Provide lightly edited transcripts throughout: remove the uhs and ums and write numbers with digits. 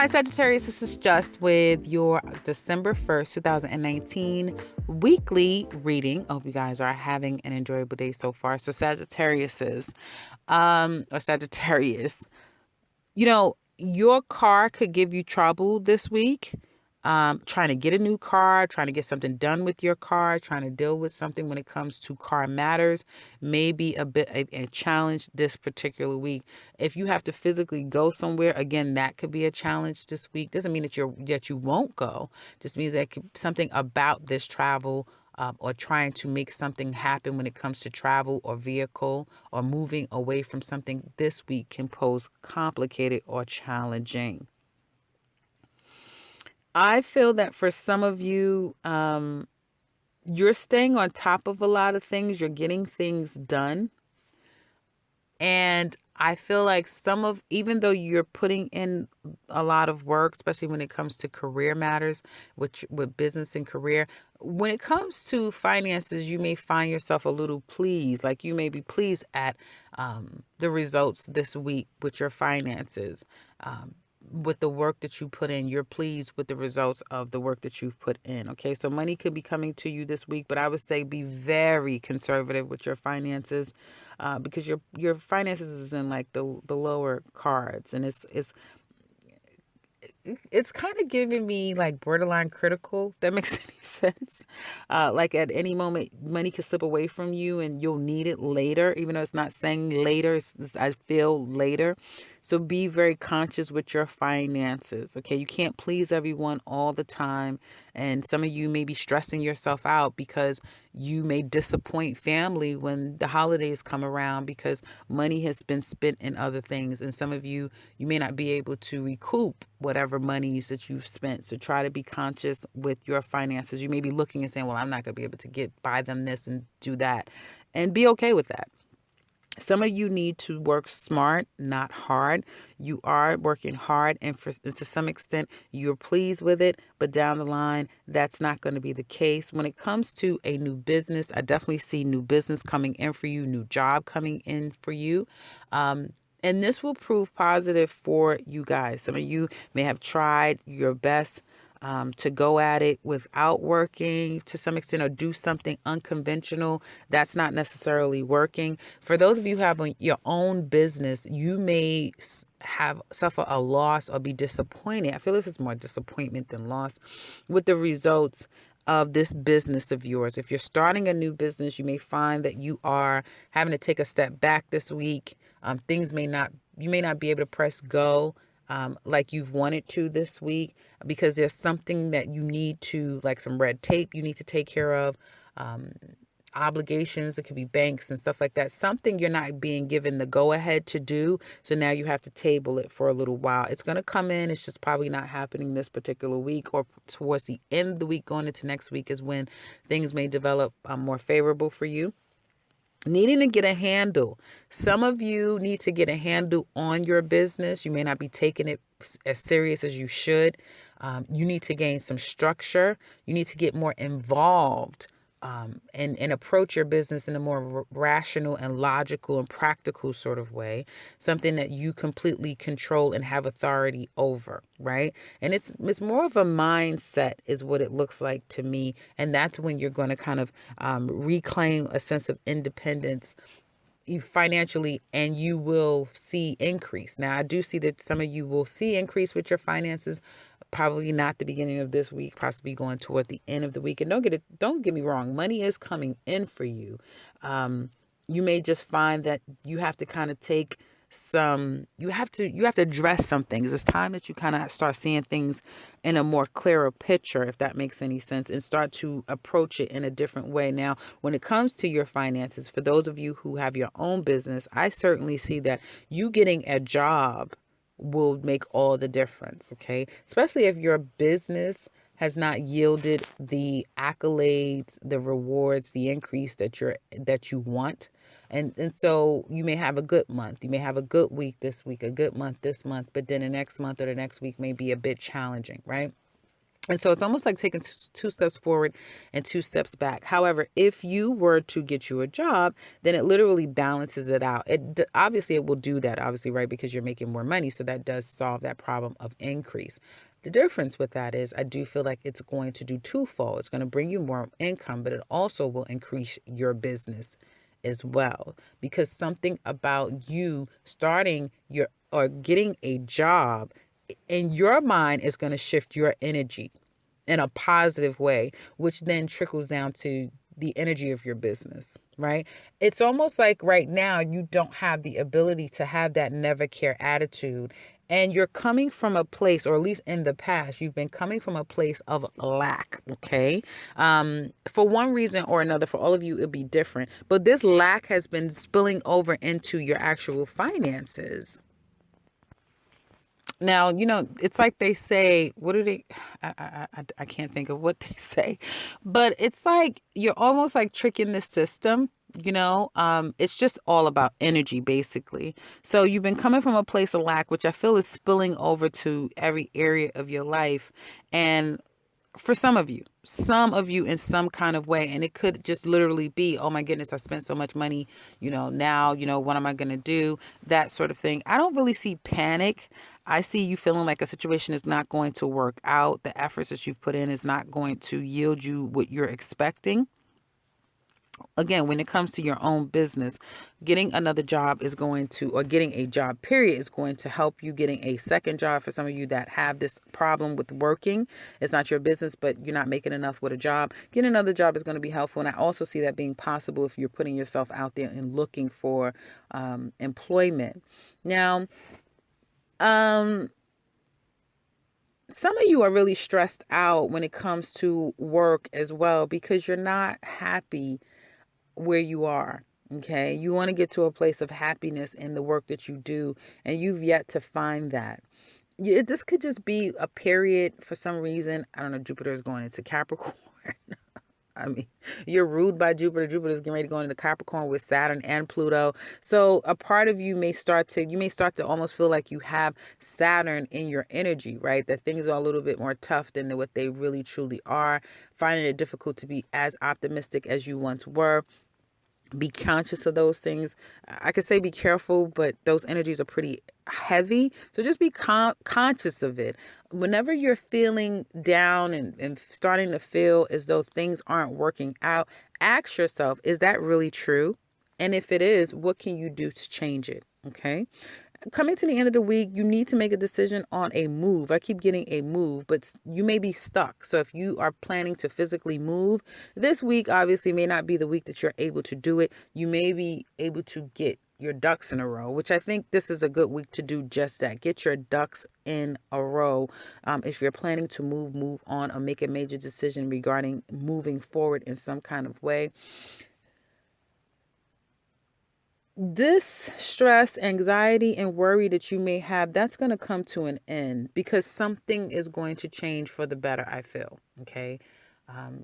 Hi, Sagittarius. This is Just with your December 1st, 2019 weekly reading. I hope you guys are having an enjoyable day so far. So, Sagittarius, your car could give you trouble this week. Trying to get a new car, trying to get something done with your car, trying to deal with something when it comes to car matters may be a bit a challenge this particular week. If you have to physically go somewhere, again, that could be a challenge this week. Doesn't mean that you won't go. Just means that something about this travel or trying to make something happen when it comes to travel or vehicle or moving away from something this week can pose complicated or challenging. I feel that for some of you, you're staying on top of a lot of things. You're getting things done. And I feel like even though you're putting in a lot of work, especially when it comes to career matters, with business and career, when it comes to finances, you may find yourself a little pleased. Like you may be pleased at the results this week with your finances. With the work that you put in, you're pleased with the results of the work that you've put in. Okay, so money could be coming to you this week, but I would say be very conservative with your finances, because your finances is in like the lower cards, and it's kind of giving me like borderline critical, if that makes any sense. Like at any moment, money could slip away from you and you'll need it later, even though it's not saying later. I feel later. So be very conscious with your finances. Okay. You can't please everyone all the time. And some of you may be stressing yourself out because you may disappoint family when the holidays come around because money has been spent in other things. And some of you may not be able to recoup whatever monies that you've spent. So try to be conscious with your finances. You may be looking and saying, well, I'm not going to be able to buy them this and do that. And be okay with that. Some of you need to work smart, not hard. You are working hard, and to some extent, you're pleased with it. But down the line, that's not going to be the case. When it comes to a new business, I definitely see new business coming in for you, new job coming in for you. And this will prove positive for you guys. Some of you may have tried your best to go at it without working to some extent or do something unconventional. That's not necessarily working. For those of you who have your own business, you may suffer a loss or be disappointed. I feel this is more disappointment than loss with the results of this business of yours. If you're starting a new business, you may find that you are having to take a step back this week. You may not be able to press go like you've wanted to this week because there's something that you need to, like some red tape you need to take care of, obligations. It could be banks and stuff like that. Something you're not being given the go ahead to do. So now you have to table it for a little while. It's going to come in. It's just probably not happening this particular week, or towards the end of the week going into next week is when things may develop more favorable for you. Needing to get a handle. Some of you need to get a handle on your business. You may not be taking it as serious as you should. You need to gain some structure. You need to get more involved and approach your business in a more rational and logical and practical sort of way, something that you completely control and have authority over, right? And it's more of a mindset is what it looks like to me. And that's when you're going to kind of reclaim a sense of independence financially, and you will see increase. Now, I do see that some of you will see increase with your finances, probably not the beginning of this week, possibly going toward the end of the week. And don't get me wrong, money is coming in for you. You may just find that you have to kind of take you have to address some things. It's time that you kind of start seeing things in a more clearer picture, if that makes any sense, and start to approach it in a different way. Now, when it comes to your finances, for those of you who have your own business, I certainly see that you getting a job will make all the difference. Okay. Especially if your business has not yielded the accolades, the rewards, the increase that you want. And so you may have a good month. You may have a good week this week, a good month this month, but then the next month or the next week may be a bit challenging, right? And so it's almost like taking two steps forward and two steps back. However, if you were to get you a job, then it literally balances it out. Obviously it will do that, obviously, right? Because you're making more money. So that does solve that problem of increase. The difference with that is I do feel like it's going to do twofold. It's going to bring you more income, but it also will increase your business as well, because something about you starting your or getting a job in your mind is going to shift your energy in a positive way, which then trickles down to the energy of your business, right? It's almost like right now you don't have the ability to have that never care attitude. And you're coming from a place, or at least in the past, you've been coming from a place of lack, okay? For one reason or another, for all of you, it'll be different. But this lack has been spilling over into your actual finances. Now, it's like they say, what do they, I can't think of what they say, but it's like you're almost like tricking the system, it's just all about energy, basically. So you've been coming from a place of lack, which I feel is spilling over to every area of your life. And for some of you in some kind of way. And it could just literally be, oh my goodness, I spent so much money, now, what am I going to do? That sort of thing. I don't really see panic. I see you feeling like a situation is not going to work out. The efforts that you've put in is not going to yield you what you're expecting. Again, when it comes to your own business, getting another job is going to, or getting a job period is going to help you. Getting a second job, for some of you that have this problem with working, it's not your business, but you're not making enough with a job. Getting another job is going to be helpful. And I also see that being possible if you're putting yourself out there and looking for employment. Now, some of you are really stressed out when it comes to work as well, because you're not happy where you are. Okay. You want to get to a place of happiness in the work that you do, and you've yet to find that. This could just be a period for some reason. I don't know. Jupiter is going into Capricorn. I mean, you're ruled by Jupiter. Jupiter is getting ready to go into Capricorn with Saturn and Pluto. So a part of you may start to almost feel like you have Saturn in your energy, right? That things are a little bit more tough than what they really truly are. Finding it difficult to be as optimistic as you once were. Be conscious of those things. I could say be careful, but those energies are pretty heavy. So just be conscious of it. Whenever you're feeling down and starting to feel as though things aren't working out, ask yourself, is that really true? And if it is, what can you do to change it? Okay. Coming to the end of the week, you need to make a decision on a move. I keep getting a move, but you may be stuck. So if you are planning to physically move, this week obviously may not be the week that you're able to do it. You may be able to get your ducks in a row, which I think this is a good week to do just that. Get your ducks in a row. If you're planning to move on, or make a major decision regarding moving forward in some kind of way. This stress, anxiety, and worry that you may have, that's going to come to an end, because something is going to change for the better, I feel. Okay.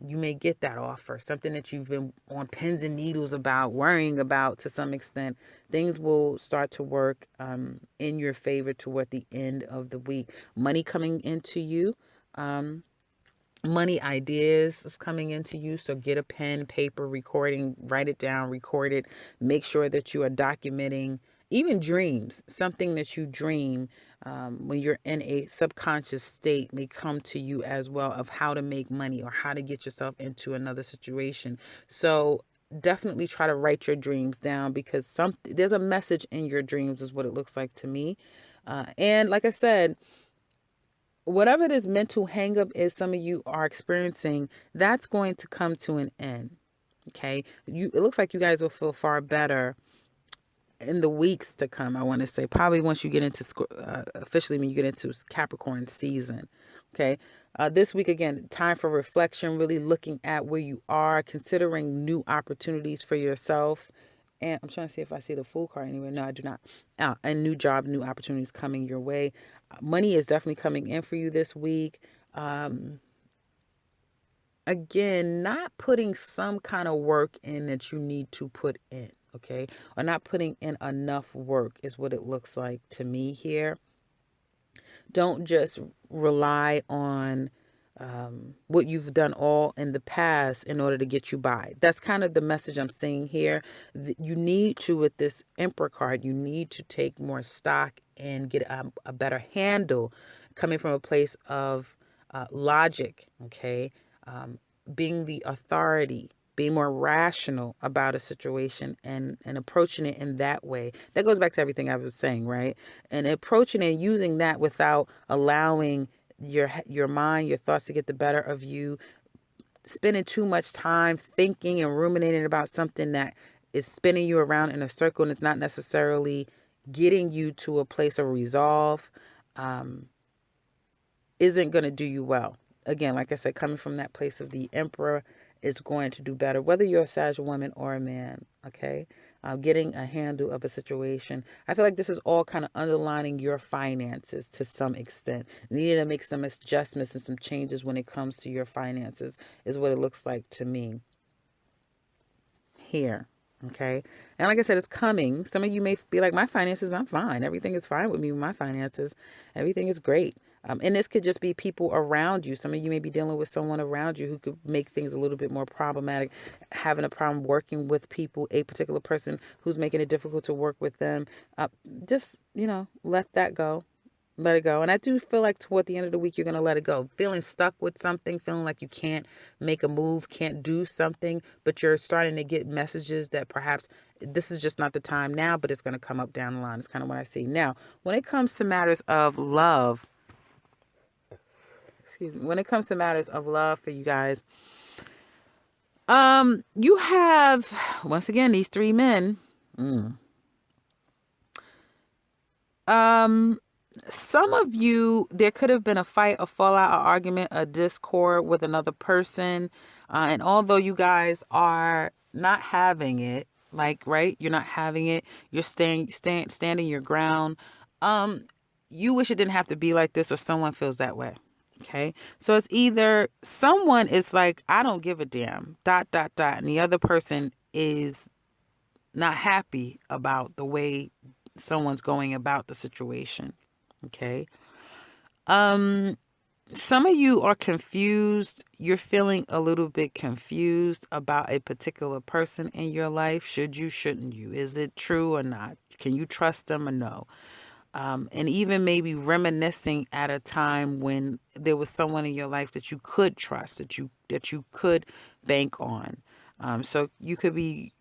You may get that offer, something that you've been on pins and needles about, worrying about to some extent. Things will start to work in your favor toward the end of the week. Money coming into you. Money ideas is coming into you. So get a pen, paper, recording, write it down, record it. Make sure that you are documenting even dreams. Something that you dream when you're in a subconscious state may come to you as well, of how to make money or how to get yourself into another situation. So definitely try to write your dreams down, because there's a message in your dreams, is what it looks like to me. And like I said, whatever this mental hangup is some of you are experiencing, that's going to come to an end. Okay. It looks like you guys will feel far better in the weeks to come. I want to say probably once you get into officially when you get into Capricorn season. Okay. This week, again, time for reflection, really looking at where you are, considering new opportunities for yourself. And I'm trying to see if I see the Fool card anywhere. No, I do not. A new job, new opportunities coming your way. Money is definitely coming in for you this week. Again, not putting some kind of work in that you need to put in, okay? Or not putting in enough work is what it looks like to me here. Don't just rely on what you've done all in the past in order to get you by. That's kind of the message I'm seeing here. You need to, with this Emperor card, you need to take more stock and get a better handle coming from a place of logic, okay? Being the authority, being more rational about a situation and approaching it in that way. That goes back to everything I was saying, right? And approaching and using that without allowing your mind, your thoughts to get the better of you, spending too much time thinking and ruminating about something that is spinning you around in a circle and it's not necessarily getting you to a place of resolve, isn't going to do you well. Again, like I said, coming from that place of the Emperor is going to do better, whether you're a Sag woman or a man, okay? Getting a handle of a situation. I feel like this is all kind of underlining your finances to some extent. Needing to make some adjustments and some changes when it comes to your finances is what it looks like to me here. Okay. And like I said, it's coming. Some of you may be like, my finances, I'm fine. Everything is fine with me with my finances. Everything is great. And this could just be people around you. Some of you may be dealing with someone around you who could make things a little bit more problematic, having a problem working with people, a particular person who's making it difficult to work with them. Just, let that go. Let it go. And I do feel like toward the end of the week, you're going to let it go. Feeling stuck with something, feeling like you can't make a move, can't do something, but you're starting to get messages that perhaps this is just not the time now, but it's going to come up down the line. It's kind of what I see. Now, when it comes to matters of love, when it comes to matters of love for you guys, you have, once again, these three men. Some of you, there could have been a fight, a fallout, an argument, a discord with another person. And although you guys are not having it, right, you're not having it, you're standing your ground. You wish it didn't have to be like this, or someone feels that way. Okay. So it's either someone is like, I don't give a damn, ... And the other person is not happy about the way someone's going about the situation. Okay. Some of you are confused. You're feeling a little bit confused about a particular person in your life. Should you, shouldn't you? Is it true or not? Can you trust them or no? And even maybe reminiscing at a time when there was someone in your life that you could trust, that you could bank on. So you could be,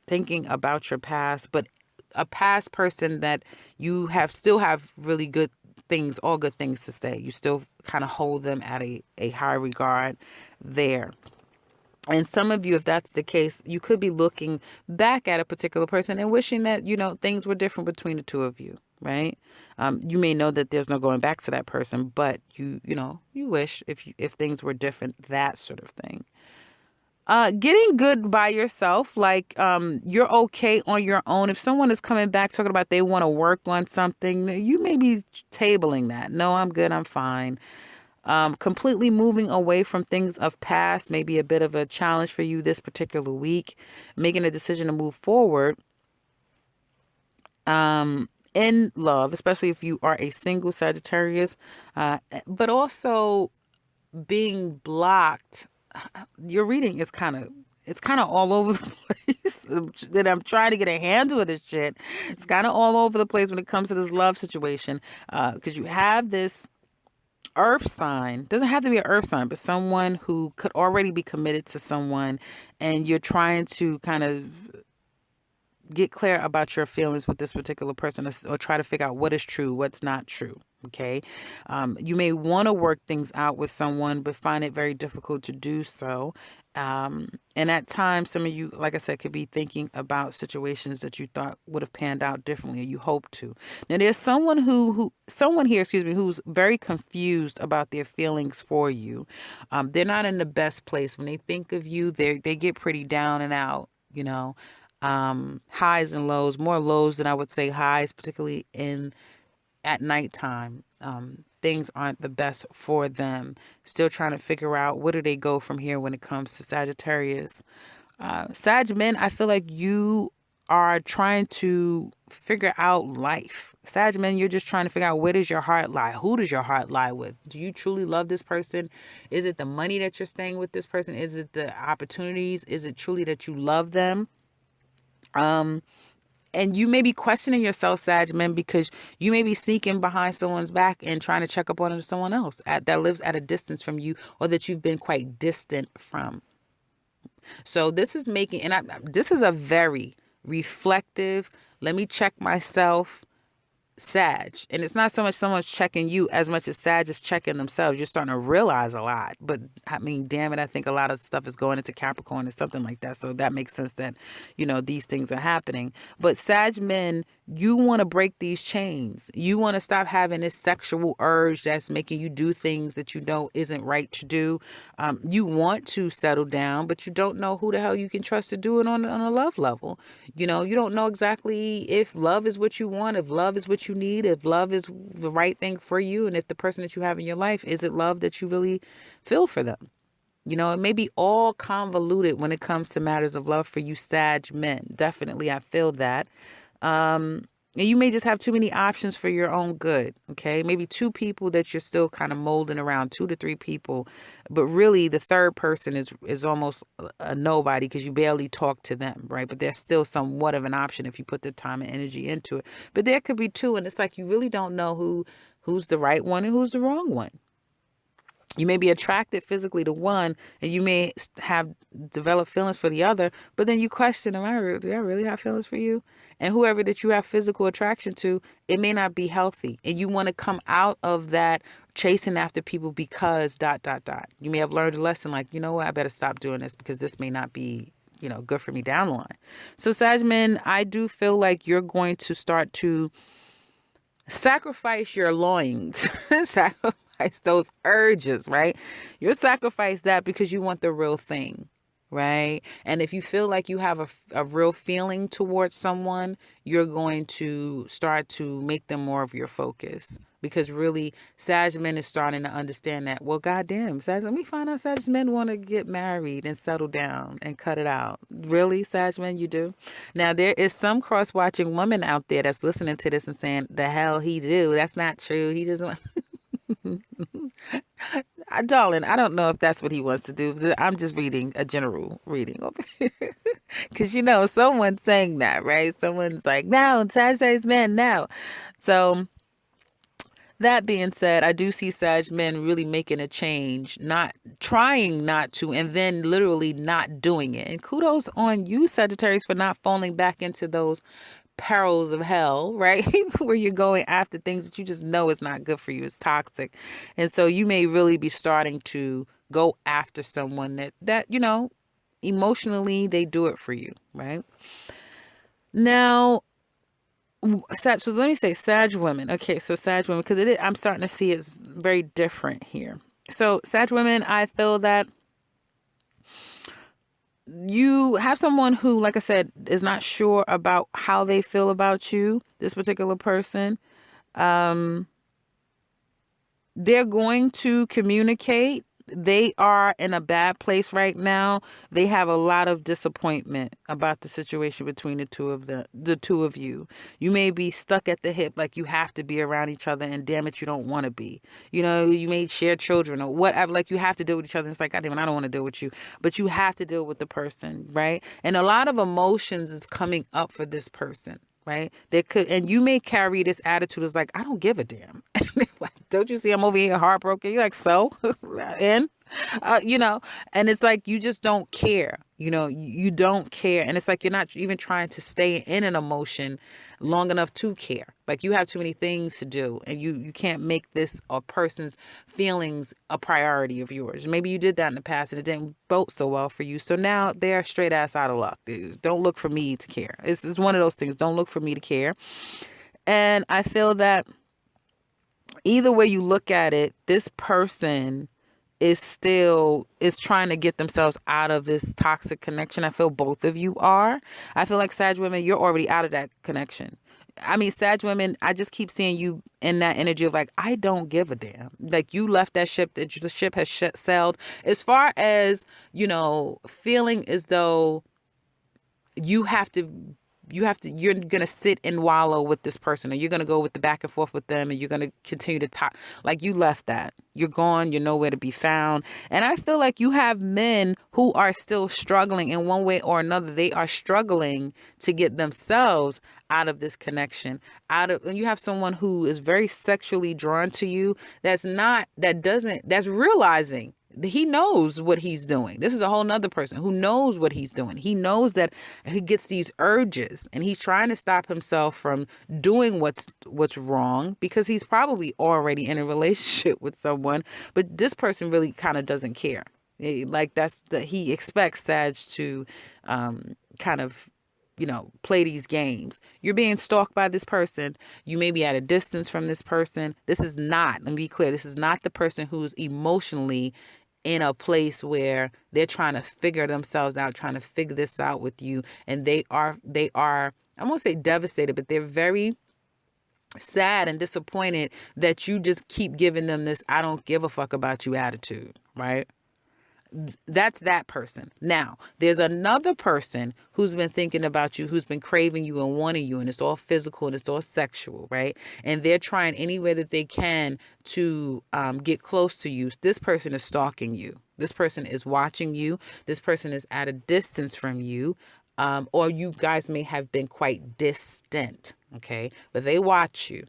thinking about your past, but a past person that you still have really good things, all good things to say. You still kind of hold them at a high regard there. And some of you, if that's the case, you could be looking back at a particular person and wishing that, things were different between the two of you, right? You may know that there's no going back to that person, but you wish if things were different, that sort of thing. Getting good by yourself, like you're okay on your own. If someone is coming back talking about they want to work on something, you may be tabling that. No, I'm good. I'm fine. Completely moving away from things of past may be a bit of a challenge for you this particular week. Making a decision to move forward in love, especially if you are a single Sagittarius, but also being blocked. Your reading is kind of all over the place. That I'm trying to get a handle of this shit. It's kind of all over the place when it comes to this love situation, because you have this earth sign. Doesn't have to be an earth sign, but someone who could already be committed to someone, and you're trying to kind of get clear about your feelings with this particular person, or try to figure out what is true, what's not true. Okay. You may want to work things out with someone, but find it very difficult to do so. And at times, some of you, like I said, could be thinking about situations that you thought would have panned out differently, or you hope to. Now, there's someone here, who's very confused about their feelings for you. They're not in the best place. When they think of you, they get pretty down and out, highs and lows, more lows than I would say highs, particularly at nighttime. Things aren't the best for them. Still trying to figure out where do they go from here when it comes to Sagittarius. Sag men, I feel like you are trying to figure out life. Sag men, you're just trying to figure out, where does your heart lie? Who does your heart lie with? Do you truly love this person? Is it the money that you're staying with this person? Is it the opportunities? Is it truly that you love them? And you may be questioning yourself, Sag men, because you may be sneaking behind someone's back and trying to check up on someone else that lives at a distance from you, or that you've been quite distant from. So this is making, and this is a very reflective, let me check myself, Sag. And it's not so much someone's checking you as much as Sag is checking themselves. You're starting to realize a lot. But I mean, damn it, I think a lot of stuff is going into Capricorn or something like that. So that makes sense that, these things are happening. But Sag men, you want to break these chains. You want to stop having this sexual urge that's making you do things that you know isn't right to do. You want to settle down, but you don't know who the hell you can trust to do it on a love level. You don't know exactly if love is what you want, if love is what you need, if love is the right thing for you, and if the person that you have in your life, is it love that you really feel for them? It may be all convoluted when it comes to matters of love for you Sag men. Definitely, I feel that. And you may just have too many options for your own good. Okay. Maybe 2 people that you're still kind of molding around, 2 to 3 people. But really the third person is almost a nobody, because you barely talk to them. Right. But there's still somewhat of an option if you put the time and energy into it. But there could be 2. And it's like, you really don't know who's the right one and who's the wrong one. You may be attracted physically to one, and you may have developed feelings for the other, but then you question, do I really have feelings for you? And whoever that you have physical attraction to, it may not be healthy. And you want to come out of that chasing after people because ... You may have learned a lesson like, you know what, I better stop doing this because this may not be, good for me down the line. So Sag men, I do feel like you're going to start to sacrifice your loins, sacrifice those urges, right? You'll sacrifice that because you want the real thing, right? And if you feel like you have a real feeling towards someone, you're going to start to make them more of your focus. Because really, Sag men is starting to understand that, well, goddamn, Sag, let me find out Sag men want to get married and settle down and cut it out. Really, Sag men, you do? Now, there is some cross-watching woman out there that's listening to this and saying, the hell he do? That's not true. He just want... Darling, I don't know if that's what he wants to do. I'm just reading a general reading over here. Because, someone's saying that, right? Someone's like, no, Sagittarius men, no. So that being said, I do see Sag men really making a change, not trying not to, and then literally not doing it. And kudos on you, Sagittarius, for not falling back into those perils of hell, right? Where you're going after things that you just know is not good for you. It's toxic. And so you may really be starting to go after someone that emotionally they do it for you, right? Now, so let me say Sag women. Okay, so Sag women, because I'm starting to see it's very different here. So Sag women, I feel that you have someone who, like I said, is not sure about how they feel about you, this particular person. They're going to communicate. They are in a bad place right now. They have a lot of disappointment about the situation between the two of you. You may be stuck at the hip, like you have to be around each other, and damn it, you don't want to be. You may share children or whatever, like you have to deal with each other. It's like, God damn it, I don't want to deal with you, but you have to deal with the person, right? And a lot of emotions is coming up for this person. Right? And you may carry this attitude as like, I don't give a damn. Like, don't you see I'm over here heartbroken? You're like, so? And, and it's like, you just don't care. You don't care. And it's like, you're not even trying to stay in an emotion long enough to care. Like, you have too many things to do, and you can't make this a person's feelings a priority of yours. Maybe you did that in the past and it didn't vote so well for you. So now they're straight ass out of luck. Don't look for me to care. It's one of those things. Don't look for me to care. And I feel that either way you look at it, this person is trying to get themselves out of this toxic connection. I feel both of you are. I feel like Sag women, you're already out of that connection. I mean, Sag women, I just keep seeing you in that energy of like, I don't give a damn. Like, you left that ship, the ship has sailed. As far as, feeling as though you have to you're going to sit and wallow with this person, or you're going to go with the back and forth with them, and you're going to continue to talk. Like, you left that. You're gone. You're nowhere to be found. And I feel like you have men who are still struggling in one way or another. They are struggling to get themselves out of this connection, and you have someone who is very sexually drawn to you. That's realizing he knows what he's doing. This is a whole nother person who knows what he's doing. He knows that he gets these urges, and he's trying to stop himself from doing what's wrong, because he's probably already in a relationship with someone, but this person really kind of doesn't care. Like, he expects Sag to kind of, play these games. You're being stalked by this person. You may be at a distance from this person. Let me be clear, this is not the person who's emotionally in a place where they're trying to figure themselves out, trying to figure this out with you. And they are, I won't say devastated, but they're very sad and disappointed that you just keep giving them this "I don't give a fuck about you" attitude, right? That's that person. Now, there's another person who's been thinking about you, who's been craving you and wanting you, and it's all physical and it's all sexual, right? And they're trying any way that they can to get close to you. This person is stalking you. This person is watching you. This person is at a distance from you. Or you guys may have been quite distant, okay? But they watch you.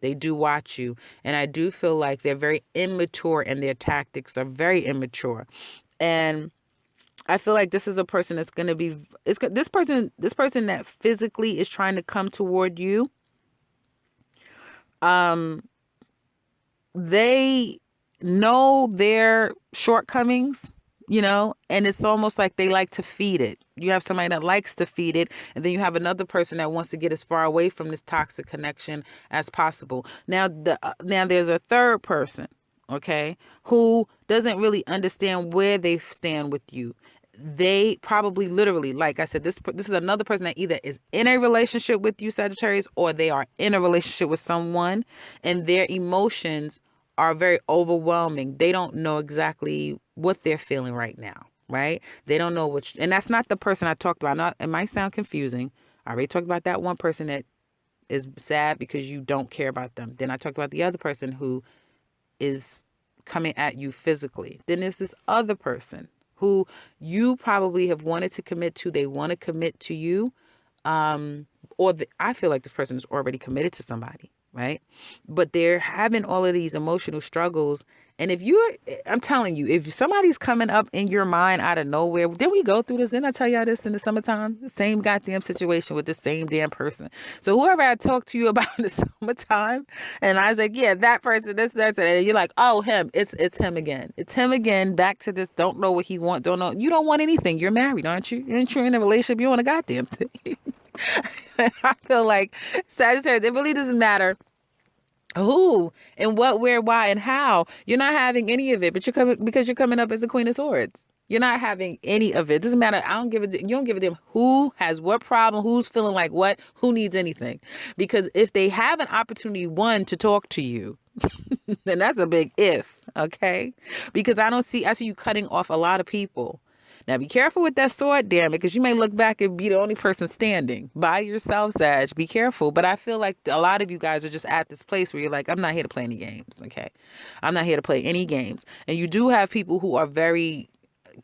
They do watch you. And I do feel like they're very immature, and their tactics are very immature. And I feel like this is a person that's going to be, this person that physically is trying to come toward you. They know their shortcomings, and it's almost like they like to feed it. You have somebody that likes to feed it, and then you have another person that wants to get as far away from this toxic connection as possible. Now there's a third person, okay, who doesn't really understand where they stand with you. They probably literally, like I said, this is another person that either is in a relationship with you, Sagittarius, or they are in a relationship with someone, and their emotions are very overwhelming. They don't know exactly what they're feeling right now, right? They don't know and that's not the person I talked about. It might sound confusing. I already talked about that one person that is sad because you don't care about them. Then I talked about the other person who is coming at you physically. Then there's this other person who you probably have wanted to commit to. They want to commit to you. I feel like this person is already committed to somebody, right? But they're having all of these emotional struggles. And I'm telling you, if somebody's coming up in your mind out of nowhere, then we go through this. Didn't I tell y'all this in the summertime? The same goddamn situation with the same damn person. So whoever I talked to you about in the summertime, and I was like, yeah, that person, this, and you're like, oh, him, it's him again. It's him again, back to this, don't know what he wants, don't know. You don't want anything. You're married, aren't you? You're in a relationship. You want a goddamn thing. I feel like Sagittarius, it really doesn't matter who and what, where, why, and how. You're not having any of it, but because you're coming up as a Queen of Swords. You're not having any of it. Doesn't matter. You don't give a damn who has what problem, who's feeling like what, who needs anything. Because if they have an opportunity, one, to talk to you, then that's a big if, okay? Because I see you cutting off a lot of people. Now, be careful with that sword, damn it, because you may look back and be the only person standing by yourself, Sag. Be careful. But I feel like a lot of you guys are just at this place where you're like, I'm not here to play any games, okay? I'm not here to play any games. And you do have people who are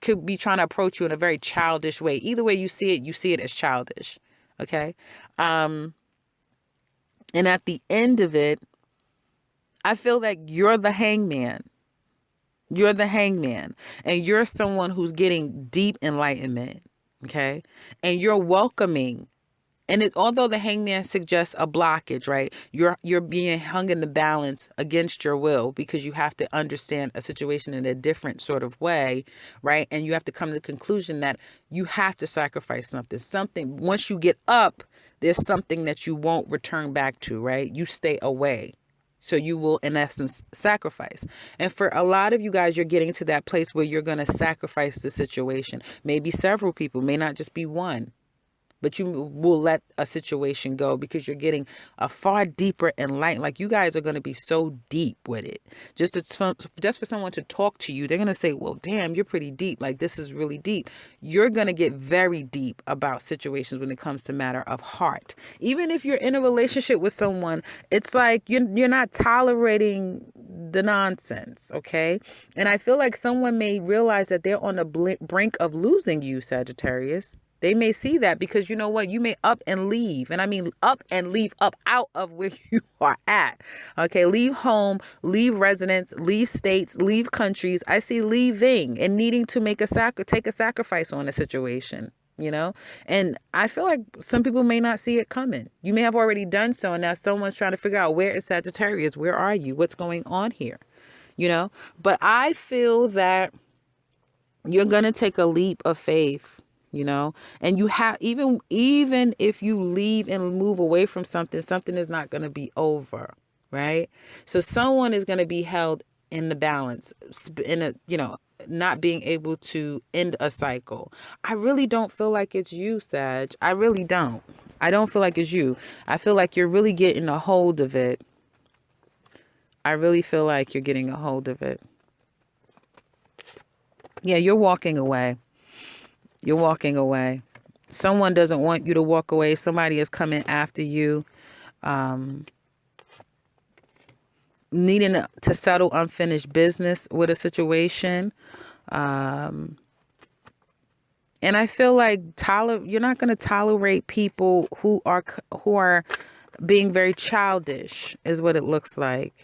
could be trying to approach you in a very childish way. Either way you see it as childish, okay? And at the end of it, I feel like you're the hangman. You're the hangman, and you're someone who's getting deep enlightenment, okay? And you're welcoming. And although the hangman suggests a blockage, right? You're being hung in the balance against your will because you have to understand a situation in a different sort of way, right? And you have to come to the conclusion that you have to sacrifice something. Once you get up, there's something that you won't return back to, right? You stay away. So you will, in essence, sacrifice. And for a lot of you guys, you're getting to that place where you're going to sacrifice the situation. Maybe several people, may not just be one. but you will let a situation go because you're getting a far deeper enlightenment. Like, you guys are going to be so deep with it. Just for someone to talk to you, they're going to say, well, damn, you're pretty deep. Like, this is really deep. You're going to get very deep about situations when it comes to matter of heart. Even if you're in a relationship with someone, it's like you're not tolerating the nonsense, okay? And I feel like someone may realize that they're on the brink of losing you, Sagittarius. They may see that because you know what? You may up and leave. And I mean up and leave, up out of where you are at. Okay, leave home, leave residence, leave states, leave countries. I see leaving and needing to take a sacrifice on a situation, you know? And I feel like some people may not see it coming. You may have already done so, and now someone's trying to figure out, where is Sagittarius? Where are you? What's going on here? You know? But I feel that you're going to take a leap of faith, you know, and you have, even if you leave and move away from something is not going to be over, right? So someone is going to be held in the balance, in a, you know, not being able to end a cycle. I really don't feel like it's you, Sag. I really don't. I don't feel like it's you. I feel like you're really getting a hold of it. I really feel like you're getting a hold of it. Yeah, you're walking away. You're walking away. Someone doesn't want you to walk away. Somebody is coming after you, needing to settle unfinished business with a situation. And I feel like you're not going to tolerate people who are being very childish, is what it looks like.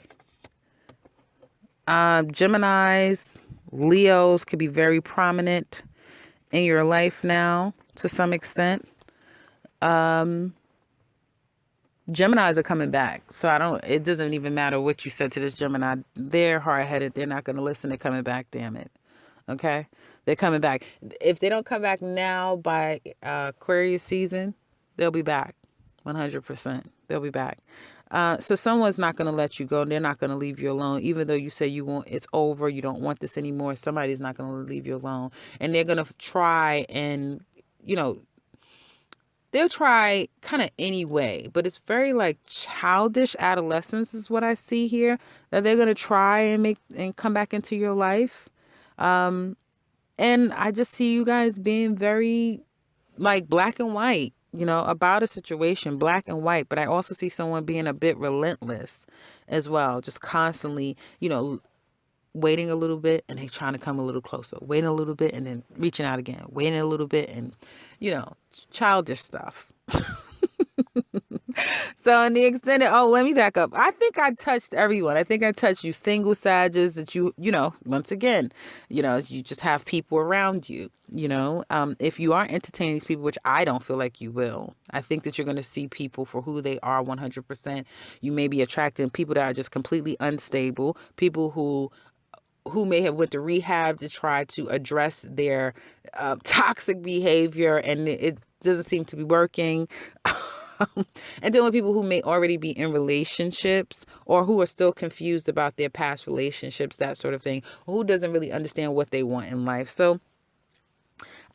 Geminis, Leos could be very prominent in your life now to some extent. Geminis are coming back. So it doesn't even matter what you said to this Gemini. They're hard-headed. They're not going to listen. They're coming back, damn it. Okay? They're coming back. If they don't come back now by Aquarius season, they'll be back. 100%. They'll be back. So someone's not going to let you go. They're not going to leave you alone. Even though you say it's over, you don't want this anymore, somebody's not going to leave you alone. And they're going to try and, you know, they'll try kind of anyway, but it's very like childish adolescence is what I see here, that they're going to try and come back into your life. And I just see you guys being very like black and white, you know, about a situation, black and white. But I also see someone being a bit relentless as well, just constantly, you know, waiting a little bit and they trying to come a little closer, waiting a little bit and then reaching out again, waiting a little bit, and, you know, childish stuff. So in the extended, let me back up. I think I touched everyone. I think I touched you single Sages that you know, once again, you know, you just have people around you, you know, if you are entertaining these people, which I don't feel like you will, I think that you're going to see people for who they are 100%. You may be attracting people that are just completely unstable, people who may have went to rehab to try to address their toxic behavior, and it doesn't seem to be working. And dealing with people who may already be in relationships or who are still confused about their past relationships, that sort of thing, or who doesn't really understand what they want in life. So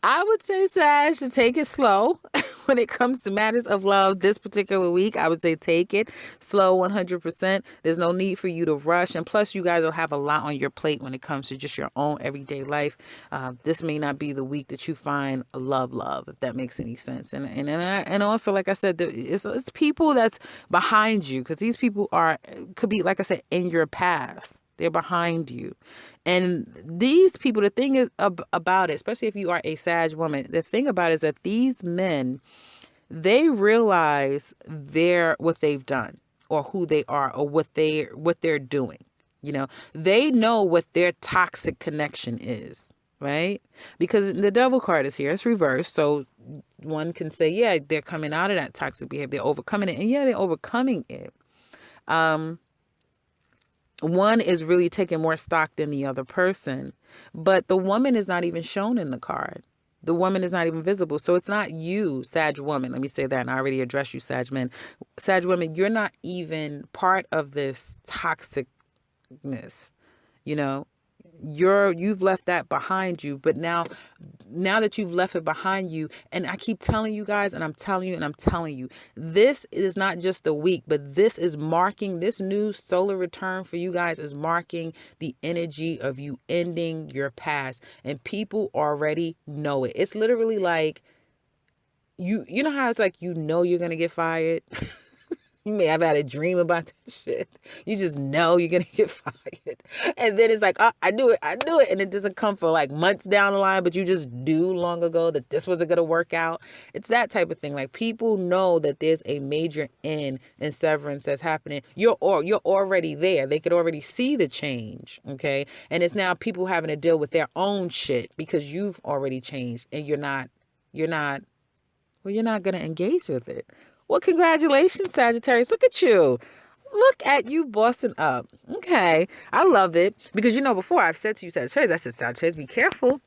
I would say, Sag, to take it slow when it comes to matters of love this particular week. I would say take it slow 100%. There's no need for you to rush. And plus, you guys will have a lot on your plate when it comes to just your own everyday life. This may not be the week that you find love, if that makes any sense. And also, like I said, it's people that's behind you, because these people could be, like I said, in your past. They're behind you. And these people, the thing is about it, especially if you are a Sag woman, the thing about it is that these men, they realize what they've done or who they are or what they're doing. You know, they know what their toxic connection is, right? Because the devil card is here. It's reversed. So one can say, yeah, they're coming out of that toxic behavior. They're overcoming it. And yeah, they're overcoming it. One is really taking more stock than the other person, but the woman is not even shown in the card. The woman is not even visible. So it's not you, Sag woman. Let me say that. And I already addressed you, Sag men. Sag women, you're not even part of this toxicness. You know, you've left that behind you. But now that you've left it behind you, and I keep telling you guys, and I'm telling you, and I'm telling you, this is not just the week, but this is marking, this new solar return for you guys is marking the energy of you ending your past. And people already know it. It's literally like, you know how it's like, you're gonna get fired. You may have had a dream about that shit. You just know you're going to get fired. And then it's like, oh, I knew it. And it doesn't come for like months down the line, but you just knew long ago that this wasn't going to work out. It's that type of thing. Like, people know that there's a major end and severance that's happening. You're already there. They could already see the change. Okay. And it's now people having to deal with their own shit because you've already changed and you're not going to engage with it. Well, congratulations, Sagittarius. Look at you. Look at you bossing up. Okay. I love it. Because, before I've said to you, Sagittarius, I said, Sagittarius, be careful.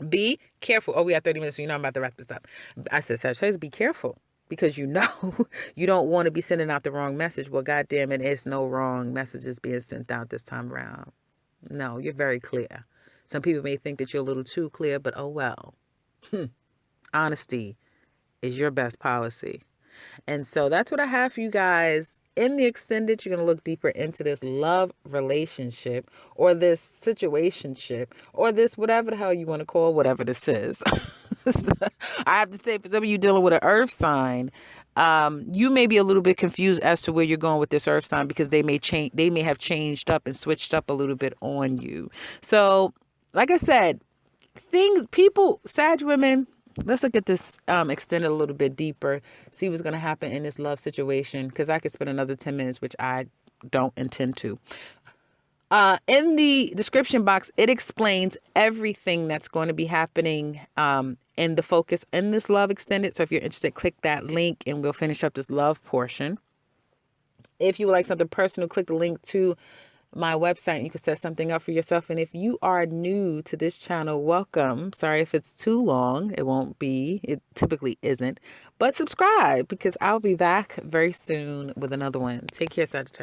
Be careful. Oh, we have 30 minutes, so I'm about to wrap this up. I said, Sagittarius, be careful. Because you don't want to be sending out the wrong message. Well, God damn it, there's no wrong messages being sent out this time around. No, you're very clear. Some people may think that you're a little too clear, but oh well. Honesty is your best policy. And so that's what I have for you guys. In the extended, you're going to look deeper into this love relationship or this situationship or this whatever the hell you want to call whatever this is. I have to say, for some of you dealing with an earth sign, you may be a little bit confused as to where you're going with this earth sign because they may have changed up and switched up a little bit on you. So, like I said, Sag women, let's look at this extended a little bit deeper, see what's going to happen in this love situation, because I could spend another 10 minutes, which I don't intend to. In the description box, it explains everything that's going to be happening in the focus in this love extended. So if you're interested, click that link and we'll finish up this love portion. If you would like something personal, click the link to my website and you can set something up for yourself. And if you are new to this channel, welcome. Sorry if it's too long. It won't be. It typically isn't. But subscribe because I'll be back very soon with another one. Take care, Sagittarius.